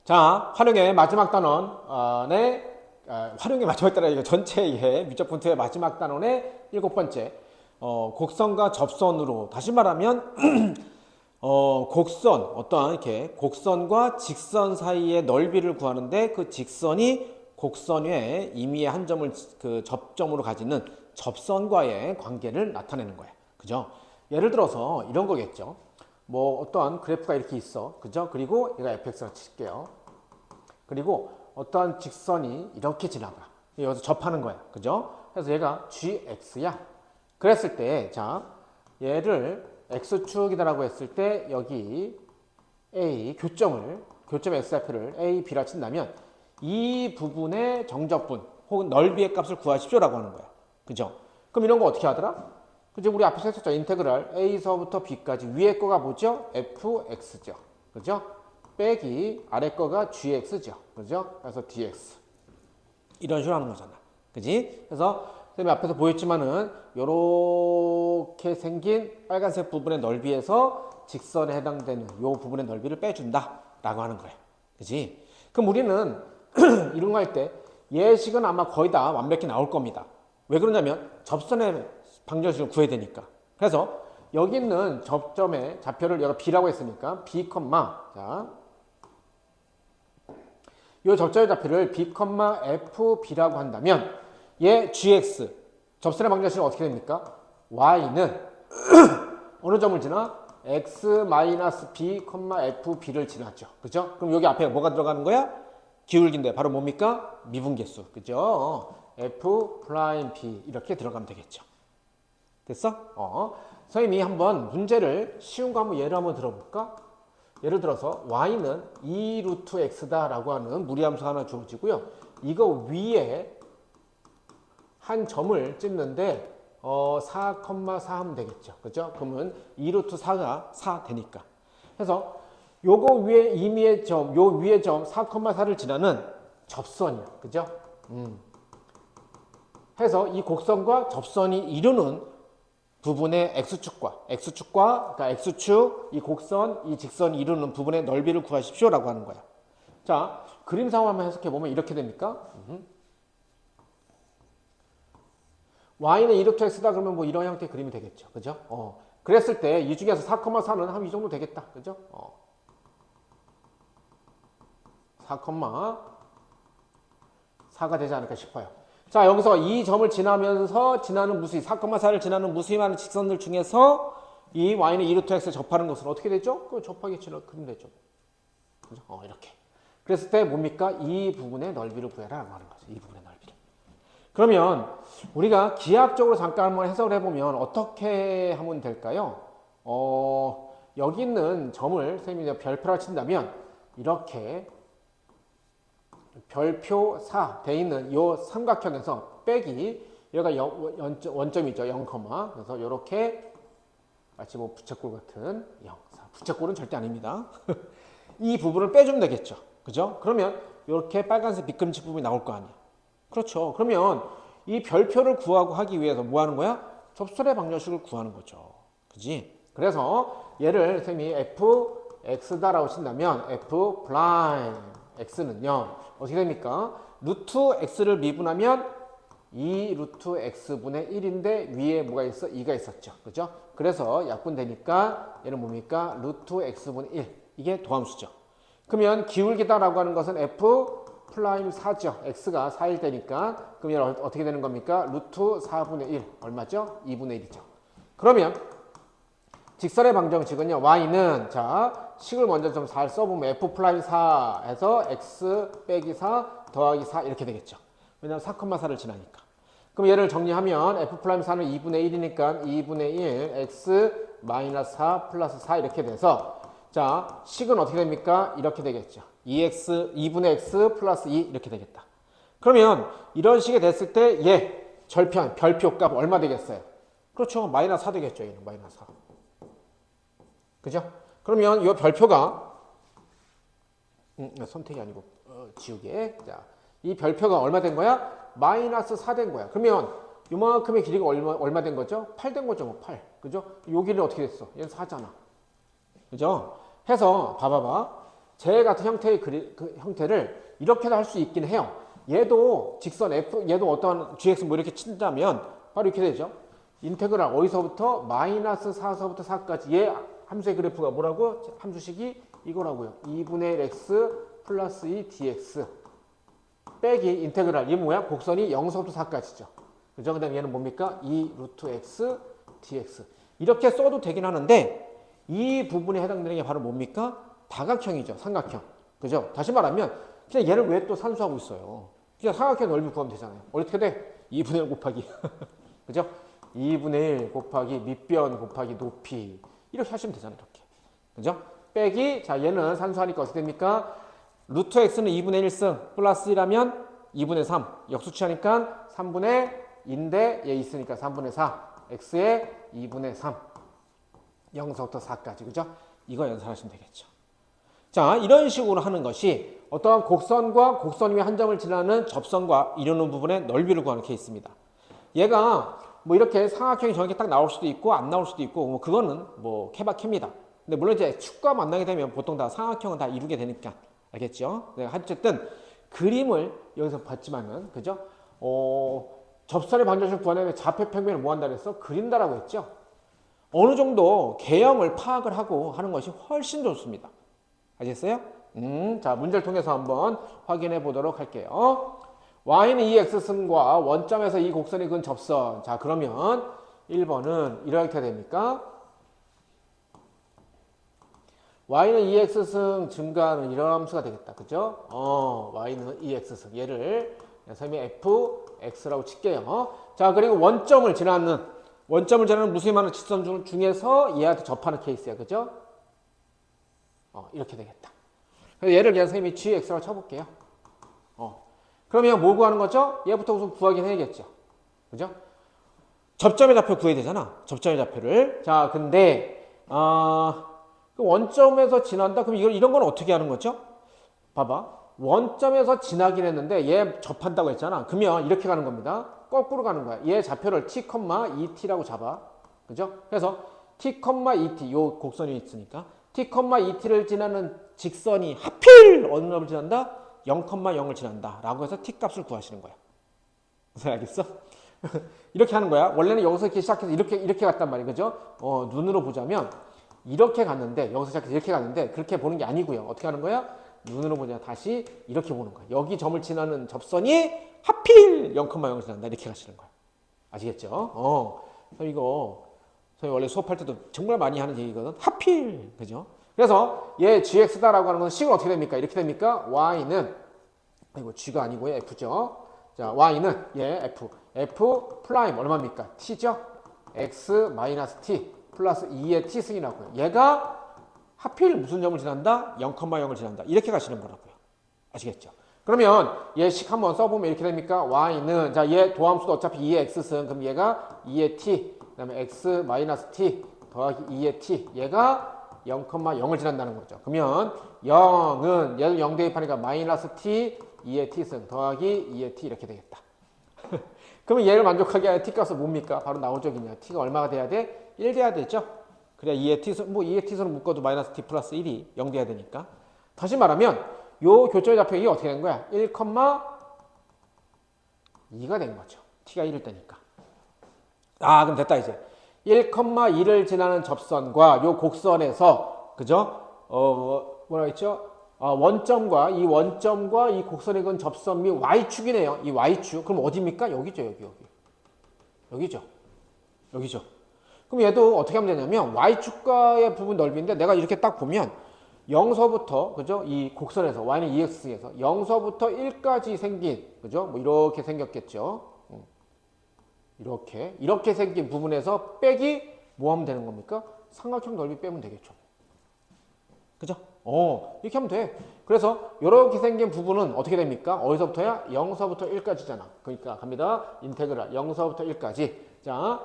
자, 활용의 마지막 단원의 활용의 마지막 단원 이거 전체의 미적 분투의 마지막 단원의 7번째 곡선과 접선으로 다시 말하면 곡선 어떠한 이렇게 곡선과 직선 사이의 넓이를 구하는데 그 직선이 곡선 외에 임의의 한 점을 그 접점으로 가지는 접선과의 관계를 나타내는 거예요. 그죠? 예를 들어서 이런 거겠죠. 뭐 어떠한 그래프가 이렇게 있어. 그죠? 그리고 얘가 fx라 칠게요. 그리고 어떠한 직선이 이렇게 지나가. 여기서 접하는 거야. 그죠? 그래서 얘가 gx야. 그랬을 때, 자, 얘를 x축이다라고 했을 때, 여기 a, 교점 x좌표를 a, b라 친다면, 이 부분의 정적분, 혹은 넓이의 값을 구하십시오라고 하는 거야. 그죠? 그럼 이런 거 어떻게 하더라? 그죠? 우리 앞에서 했었죠. 인테그랄 a서부터 b까지. 위에 거가 뭐죠? fx죠. 그죠? 빼기 아래 거가 gx죠. 그죠? 그래서 dx. 이런 식으로 하는 거잖아. 그지? 그래서 선생님이 앞에서 보였지만은 요렇게 생긴 빨간색 부분의 넓이에서 직선에 해당되는 요 부분의 넓이를 빼준다 라고 하는 거예요. 그지? 그럼 우리는 이런 거 할 때 예식은 아마 거의 다 완벽히 나올 겁니다. 왜 그러냐면 접선의 방정식을 구해야 되니까. 그래서 여기 있는 접점의 좌표를 여기 b라고 했으니까 b, 자, 이 접점의 좌표를 b, fb라고 한다면 얘 gx 접선의 방정식은 어떻게 됩니까? y는 어느 점을 지나? x-b, fb를 지났죠. 그죠? 그럼 여기 앞에 뭐가 들어가는 거야? 기울기인데 바로 뭡니까? 미분계수. 그죠? f'(b) 이렇게 들어가면 되겠죠. 됐어? 선생님이 한번 문제를 쉬운 거 한번 예를 한번 들어볼까? 예를 들어서 y는 2루트 x다라고 하는 무리함수 하나 주어지고요. 이거 위에 한 점을 찍는데 4,4 하면 되겠죠. 그죠? 그러면 2루트 4가 4 되니까. 그래서 요거 위에 임의의 점, 요 위에 점 4,4를 지나는 접선이야. 그죠? 해서 이 곡선과 접선이 이루는 부분의 x축과 그러니까 x축, 이 곡선, 이 직선이 이루는 부분의 넓이를 구하십시오라고 하는 거야. 자, 그림상을 한번 해석해 보면 이렇게 됩니까? y는 2루트 x다 그러면 뭐 이런 형태의 그림이 되겠죠. 그죠? 그랬을 때 이 중에서 4,4는 한 이 정도 되겠다. 그죠? 4,4가 되지 않을까 싶어요. 자, 여기서 이 점을 지나면서 지나는 무수히 4,4를 지나는 무수히 많은 직선들 중에서 이 y는 2루트 x에 접하는 것은 어떻게 되죠? 그 접하기 지나 그림 되죠. 그죠? 이렇게. 그랬을 때 뭡니까? 이 부분의 넓이를 구해라라고 하는 거죠. 이 부분의 넓이를. 그러면 우리가 기하학적으로 잠깐 한번 해석을 해보면 어떻게 하면 될까요? 여기 있는 점을 선생님이 별표라 친다면 이렇게 별표 4 돼 있는 요 삼각형에서 빼기 여기가 원점이죠. 0, 그래서 이렇게 마치 뭐 부채꼴 같은 0, 4. 부채꼴은 절대 아닙니다. 이 부분을 빼주면 되겠죠. 그죠? 그러면 이렇게 빨간색 미끄럼치 부분이 나올 거 아니에요. 그렇죠. 그러면 이 별표를 구하고 하기 위해서 뭐 하는 거야? 접선의 방정식을 구하는 거죠. 그지? 그래서 얘를 선생님이 fx다라고 친다면 f 플라임 x는요. 어떻게 됩니까? 루트 x를 미분하면 2 루트 x분의 1인데 위에 뭐가 있어? 2가 있었죠. 그죠? 그래서 약분되니까 얘는 뭡니까? 루트 x분의 1. 이게 도함수죠. 그러면 기울기다라고 하는 것은 f 플라임 4죠. x가 4일 때니까 그럼 얘는 어떻게 되는 겁니까? 루트 4분의 1. 얼마죠? 2분의 1이죠. 그러면 직선의 방정식은요. y는 자 식을 먼저 좀 잘 써보면 f 플라임 4 해서 x 빼기 4 더하기 4 이렇게 되겠죠. 왜냐하면 4,4를 지나니까. 그럼 얘를 정리하면 f 플라임 4는 2분의 1이니까 2분의 1 x 마이너스 4 플러스 4 이렇게 돼서 자 식은 어떻게 됩니까? 이렇게 되겠죠. 2분의 x 플러스 2 이렇게 되겠다. 그러면 이런 식이 됐을 때 얘 절편 별표 값 얼마 되겠어요? 그렇죠. 마이너스 4 되겠죠. 얘는 마이너스 4. 그죠? 그러면 이 별표가 선택이 아니고 지우개. 자, 이 별표가 얼마 된 거야? 마이너스 4 된 거야. 그러면 요만큼의 길이가 얼마 된 거죠? 8 된 거죠. 뭐 8. 그죠? 요 길이는 어떻게 됐어? 얘는 4잖아. 그죠? 해서 봐봐봐. 제 같은 형태의 그 형태를 이렇게도 할 수 있긴 해요. 얘도 직선 f, 얘도 어떤 gx 뭐 이렇게 친다면 바로 이렇게 되죠. 인테그랄 어디서부터 마이너스 4서부터 4까지 얘 함수의 그래프가 뭐라고? 함수식이 이거라고요. 2분의 1 x 플러스 2 dx 빼기 인테그랄. 얘 뭐야? 곡선이 0서부터 4까지죠. 그죠? 그 다음에 얘는 뭡니까? 2 루트 x dx. 이렇게 써도 되긴 하는데 이 부분에 해당되는 게 바로 뭡니까? 다각형이죠. 삼각형. 그죠? 다시 말하면 그냥 얘를 왜 또 산수하고 있어요? 그냥 삼각형 넓이 구하면 되잖아요. 어떻게 돼? 2분의 1 곱하기. 그죠? 2분의 1 곱하기 밑변 곱하기 높이. 이렇게 하시면 되잖아요. 이렇게. 그죠? 빼기. 자, 얘는 산수하니까 어떻게 됩니까? 루트 x는 2분의 1승 플러스 1하면 2분의 3. 역수치하니까 3분의 2인데 얘 있으니까 3분의 4. x의 2분의 3. 0서부터 4까지. 그죠? 이거 연산하시면 되겠죠. 자, 이런 식으로 하는 것이 어떠한 곡선과 곡선 위에 한 점을 지나는 접선과 이루는 부분의 넓이를 구하는 케이스입니다. 얘가 뭐 이렇게 삼각형이 정확히 딱 나올 수도 있고 안 나올 수도 있고 뭐 그거는 뭐 케바케입니다. 근데 물론 이제 축과 만나게 되면 보통 다 삼각형은 다 이루게 되니까 알겠죠? 네, 어쨌든 그림을 여기서 봤지만은 그죠? 접선의 방정식을 구하려면 좌표 평면을 뭐 한다 그랬어? 그린다라고 했죠? 어느 정도 개형을 파악을 하고 하는 것이 훨씬 좋습니다. 아셨어요? 자, 문제를 통해서 한번 확인해 보도록 할게요. y는 2x승과 원점에서 이 곡선이 그은 접선. 자, 그러면 1번은 이렇게 됩니까? y는 2x승 증가하는 이런 함수가 되겠다. 그죠? y는 2x승. 얘를 선생님이 fx라고 칠게요. 자, 그리고 원점을 지나는 무수히 많은 직선 중에서 얘한테 접하는 케이스야. 그죠? 이렇게 되겠다. 그래서 얘를 그냥 선생님이 gx라고 쳐볼게요. 그러면 뭐 구하는 거죠? 얘부터 우선 구하긴 해야겠죠. 그죠? 접점의 좌표 구해야 되잖아. 접점의 좌표를. 자, 근데, 그 원점에서 지난다? 그럼 이런 건 어떻게 하는 거죠? 봐봐. 원점에서 지나긴 했는데 얘 접한다고 했잖아. 그러면 이렇게 가는 겁니다. 거꾸로 가는 거야. 얘 좌표를 t, 2t라고 잡아. 그죠? 그래서 t, 2t, 요 곡선이 있으니까 t, 2t를 지나는 직선이 하필 어느 놈을 지난다? 0,0을 지난다. 라고 해서 t 값을 구하시는 거야. 무슨 알겠어? 이렇게 하는 거야. 원래는 여기서 이렇게 시작해서 이렇게 갔단 말이에요. 그죠? 눈으로 보자면 이렇게 갔는데, 여기서 시작해서 이렇게 갔는데, 그렇게 보는 게 아니고요. 어떻게 하는 거야? 눈으로 보자. 다시 이렇게 보는 거야. 여기 점을 지나는 접선이 하필 0,0을 지난다. 이렇게 가시는 거야. 아시겠죠? 이거 저희 원래 수업할 때도 정말 많이 하는 얘기거든. 하필. 그죠? 그래서 얘 gx다라고 하는 건 식은 어떻게 됩니까? 이렇게 됩니까? y는 이거 g가 아니고요. f죠. 자, y는 얘 f 프라임 얼마입니까? t죠? x 마이너스 t 플러스 2의 t승이라고요. 얘가 하필 무슨 점을 지난다? 0,0을 지난다. 이렇게 가시는 거라고요. 아시겠죠? 그러면 얘식 한번 써보면 이렇게 됩니까? y는 자, 얘 도함수도 어차피 2의 x승. 그럼 얘가 2의 t 그다음에 x 마이너스 t 더하기 2의 t 얘가 0,0을 지난다는 거죠. 그러면 0은 얘도 0 대입하니까 마이너스 t 2의 t승 더하기 2의 t 이렇게 되겠다. 그러면 얘를 만족하게 하는 t 값은 뭡니까? 바로 나온 적이냐. t가 얼마가 돼야 돼? 1 돼야 되죠. 그래야 2의 t승, 뭐 2의 t승을 묶어도 마이너스 t 플러스 1이 0 돼야 되니까. 다시 말하면 요 교점의 좌표이 어떻게 된 거야? 1,2가 된 거죠. t가 1일 때니까. 그럼 됐다 이제. 1,2를 지나는 접선과 요 곡선에서 그죠? 뭐라 했죠? 원점과 이 곡선에 건 접선 및 y축이네요. 이 y축. 그럼 어디입니까? 여기죠. 여기죠. 그럼 얘도 어떻게 하면 되냐면 y축과의 부분 넓이인데 내가 이렇게 딱 보면 0서부터 그죠? 이 곡선에서 y는 2x에서 0서부터 1까지 생긴 그죠? 뭐 이렇게 생겼겠죠. 이렇게 생긴 부분에서 빼기 뭐 하면 되는 겁니까? 삼각형 넓이 빼면 되겠죠. 그죠? 이렇게 하면 돼. 그래서 이렇게 생긴 부분은 어떻게 됩니까? 어디서부터야? 0서부터 1까지잖아. 그러니까 갑니다. 인테그랄 0서부터 1까지. 자,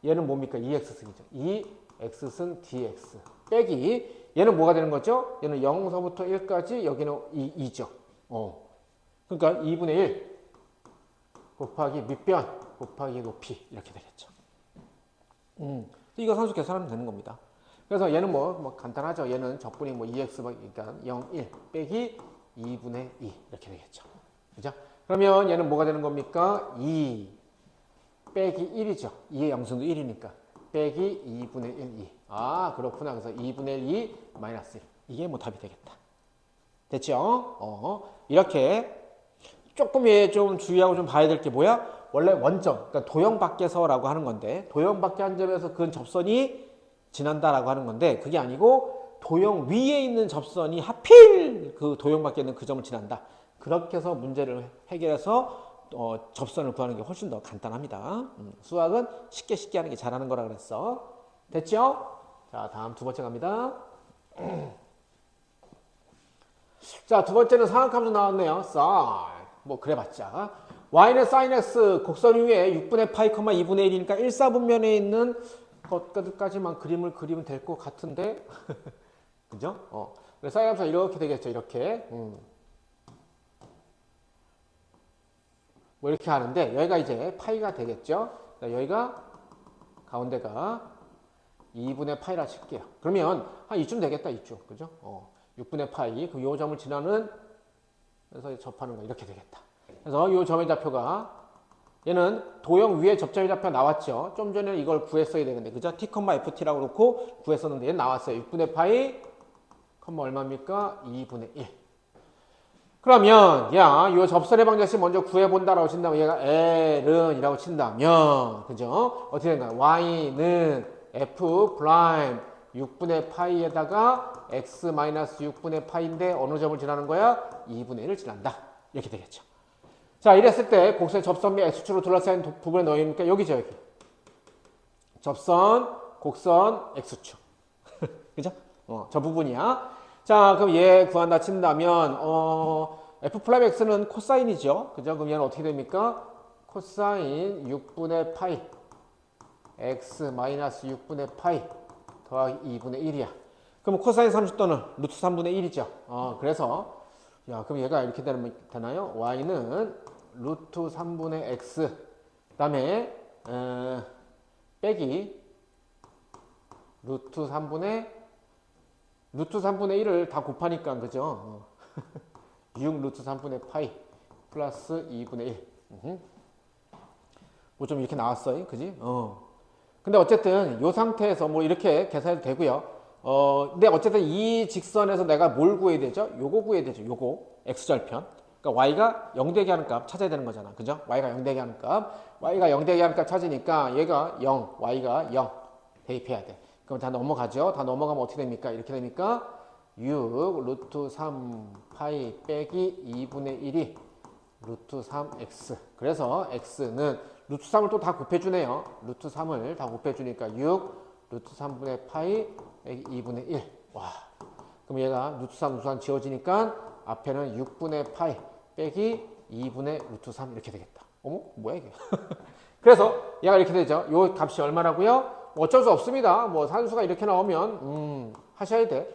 얘는 뭡니까? 2x승이죠. 2x승 dx 빼기 얘는 뭐가 되는 거죠? 얘는 0서부터 1까지 여기는 2죠. 그러니까 2분의 1 곱하기 밑변 곱하기 높이 이렇게 되겠죠. 이거 산수 계산하면 되는 겁니다. 그래서 얘는 뭐 간단하죠. 얘는 적분이 뭐 2x 그러니까 0, 1 빼기 2분의 2 이렇게 되겠죠. 그죠? 그러면 얘는 뭐가 되는 겁니까? 2 빼기 1이죠. 2의 영승도 1이니까. 빼기 2분의 1, 2. 아, 그렇구나. 그래서 2분의 2 마이너스 1. 이게 뭐 답이 되겠다. 됐죠? 이렇게 조금 좀 주의하고 좀 봐야 될 게 뭐야? 원래 원점, 그러니까 도형 밖에서라고 하는 건데, 도형 밖에 한 점에서 그 접선이 지난다라고 하는 건데, 그게 아니고 도형 위에 있는 접선이 하필 그 도형 밖에 있는 그 점을 지난다. 그렇게 해서 문제를 해결해서 접선을 구하는 게 훨씬 더 간단합니다. 수학은 쉽게 하는 게 잘하는 거라 그랬어. 됐죠? 자, 다음 두 번째 갑니다. 자, 두 번째는 상악함수 나왔네요. sin. 뭐 그래봤자 y는 sin x 곡선 위에 6분의 파이, 2분의 1이니까 1사분면에 있는 것까지만 그림을 그리면 될 것 같은데 그죠? 그래서 sin 함수가 이렇게 되겠죠. 이렇게 뭐 이렇게 하는데 여기가 이제 파이가 되겠죠. 여기가 가운데가 2분의 파이라 칠게요. 그러면 한 이쯤 되겠다. 이쯤. 그죠? 6분의 파이 그 요 점을 지나는 그래서 접하는 거 이렇게 되겠다. 그래서 요 점의 좌표가 얘는 도형 위에 접점의 좌표가 나왔죠. 좀 전에 이걸 구했어야 되는데 그죠? t, ft라고 놓고 구했었는데 얘는 나왔어요. 6분의 파이 얼마입니까? 2분의 1. 그러면 요 접선의 방정식 먼저 구해본다라고 친다면 얘가 L은 이라고 친다면 그죠? 어떻게 된가? Y는 F 프라임 6분의 파이에다가 X 마이너스 6분의 파이인데 어느 점을 지나는 거야? 2분의 1을 지난다. 이렇게 되겠죠. 자, 이랬을 때 곡선의 접선 및 X축으로 둘러싸인 부분의 너희니까 여기죠, 여기. 접선, 곡선, X축. 그죠? 저 부분이야. 자, 그럼 얘 구한다 친다면 F 플라임 X는 코사인이죠. 그죠? 그럼 얘는 어떻게 됩니까? 코사인 6분의 파이 X 마이너스 6분의 파이 더하기 2분의 1이야. 그럼 코사인 30도는 루트 3분의 1이죠. 그래서 그럼 얘가 이렇게 되나요? Y는 루트 3분의 X 그 다음에 빼기 루트 3분의 1을 다 곱하니까 그죠? 6 루트 3분의 파이 플러스 2분의 1 뭐 좀 이렇게 나왔어요. 그지? 근데 어쨌든 이 상태에서 뭐 이렇게 계산해도 되고요. 근데 어쨌든 이 직선에서 내가 뭘 구해야 되죠? 요거 구해야 되죠. 요거 x절편. 그러니까 y가 0되게 하는 값 찾아야 되는 거잖아. 그죠? y가 0되게 하는 값. y가 0되게 하는 값 찾으니까 얘가 0, y가 0 대입해야 돼. 그럼 다 넘어가죠. 다 넘어가면 어떻게 됩니까? 이렇게 됩니까? 6 루트 3 파이 빼기 2분의 1이 루트 3x. 그래서 x는 루트 3을 또 다 곱해주네요. 루트 3을 다 곱해주니까 6 루트 3분의 파이 빼기 2분의 1. 와. 그럼 얘가 루트 3 루트 3 지워지니까 앞에는 6분의 파이 빼기 2분의 루트 3 이렇게 되겠다. 어머? 뭐야 이게? 그래서 얘가 이렇게 되죠. 요 값이 얼마라고요? 어쩔 수 없습니다. 뭐 산수가 이렇게 나오면 하셔야 돼.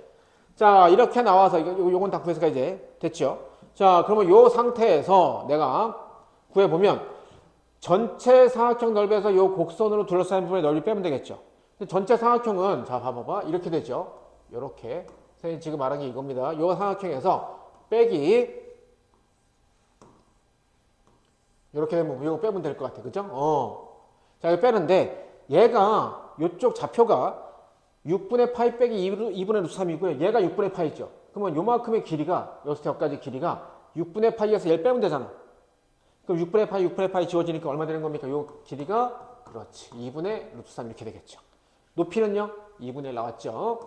자, 이렇게 나와서 요건 다 구해서 이제 됐죠. 자, 그러면 요 상태에서 내가 구해보면 전체 사각형 넓이에서 요 곡선으로 둘러싸인 부분의 넓이 빼면 되겠죠. 전체 사각형은 자, 봐봐봐. 이렇게 되죠. 요렇게. 선생님 지금 말한 게 이겁니다. 요 사각형에서 빼기 요렇게 되면 이거 빼면 될 것 같아. 그죠? 자, 이거 빼는데 얘가 요쪽 좌표가 6분의 파이 빼기 2분의 루트 3이고요. 얘가 6분의 파이죠. 그러면 요만큼의 길이가 여기서 여기까지 길이가 6분의 파이에서 얘를 빼면 되잖아. 그럼 6분의 파이 지워지니까 얼마 되는 겁니까? 요 길이가 그렇지. 2분의 루트 3 이렇게 되겠죠. 높이는요? 2분의 1 나왔죠.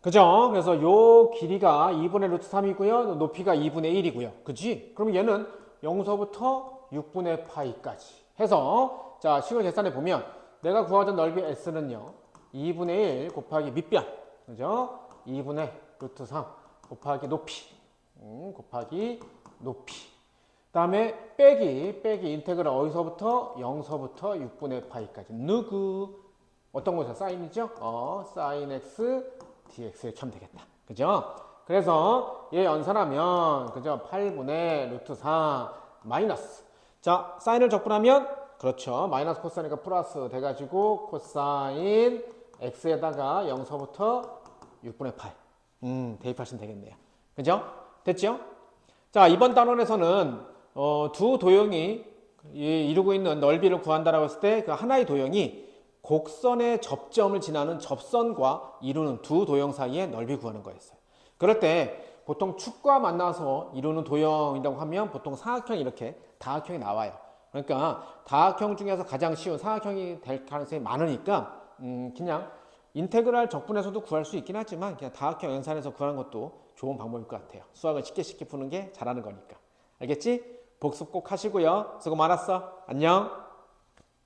그죠? 그래서 요 길이가 2분의 루트 3이고요. 높이가 2분의 1이고요. 그지? 그럼 얘는 0서부터 6분의 파이까지 해서 자, 식을 계산해 보면 내가 구하던 넓이 S는요. 2분의 1 곱하기 밑변. 그죠? 2분의 루트 3 곱하기 높이. 곱하기 높이. 다음에 빼기 인테그랄 어디서부터? 0서부터 6분의 파이까지. 누구? 어떤 곳에서 사인이죠? 사인 x dx 이렇게 하면 되겠다. 그죠? 그래서 얘 연산하면 그죠? 8분의 루트 4 마이너스. 자, 사인을 적분하면 그렇죠. 마이너스 코사인이니까 플러스 돼가지고 코사인 x에다가 0서부터 6분의 8 대입하시면 되겠네요. 그죠? 됐죠? 자, 이번 단원에서는 두 도형이 이루고 있는 넓이를 구한다라고 했을 때 그 하나의 도형이 곡선의 접점을 지나는 접선과 이루는 두 도형 사이의 넓이 구하는 거였어요. 그럴 때 보통 축과 만나서 이루는 도형이라고 하면 보통 사각형이 이렇게 다각형이 나와요. 그러니까 다각형 중에서 가장 쉬운 사각형이 될 가능성이 많으니까 그냥 인테그랄 적분에서도 구할 수 있긴 하지만 그냥 다각형 연산에서 구하는 것도 좋은 방법일 것 같아요. 수학을 쉽게 푸는 게 잘하는 거니까. 알겠지? 복습 꼭 하시고요. 수고 많았어. 안녕.